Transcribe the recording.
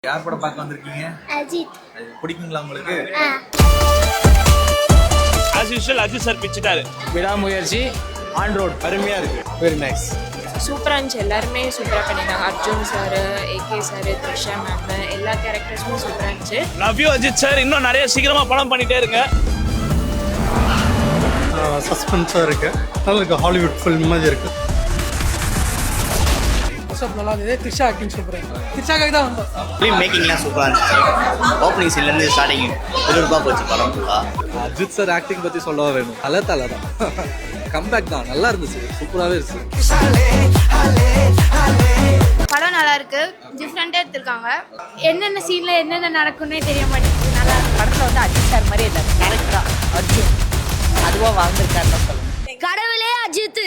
யார் படம் பார்க்க வந்திருக்கீங்க? அஜித். பிடிக்குங்களா உங்களுக்கு? as usual அஜித் சார் பிச்சிட்டாரு. விடாமுயற்சி ஆன் ரோட் அருமையா இருக்கு. Very nice. சூப்பராக இருந்துச்சு. எல்லாருமே சூப்பராக பண்ணிட்டாங்க. Arjun sir, AK sir, Trisha ma'am, எல்லா கேரக்டர்ஸுமே சூப்பராக இருந்துச்சு. Love you Ajith sir. இன்னும் நிறைய சீக்கிரமா படம் பண்ணிட்டே இருங்க. சஸ்பென்ஸாக இருக்கு, நல்லா இருக்கு. ஹாலிவுட் ஃபில்ம் மாதிரி இருக்கு. நல்லா இருந்தது. த்ரிஷா ஆக்டிங் சூப்பராக இருக்கு. த்ரிஷாக்காக தான் வந்தோம். ஃபிலிம் மேக்கிங்லாம் சூப்பராக இருந்துச்சு. ஓப்பனிங் சீன்லேருந்து ஸ்டார்டிங் விறுவிறுப்பாக போச்சு படம் ஃபுல்லாக. அஜித் சார் ஆக்டிங் பற்றி சொல்லவா வேணும்? தலை தான் கம்பேக் தான், நல்லா இருந்துச்சு, சூப்பராகவே இருந்துச்சு. படம் நல்லா இருக்கு, டிஃப்ரெண்டா எடுத்திருக்காங்க. என்னென்ன சீன்ல என்னென்ன நடக்கும்னே தெரிய மாட்டேங்குது. நல்லா இருக்கு. படத்துல வந்து அஜித் சார் மாதிரி இல்லை, கேரக்டரா அர்ஜுன் அதுவா வாழ்ந்திருக்காருன்னு சொல்லணும். கடவுளே அஜித்.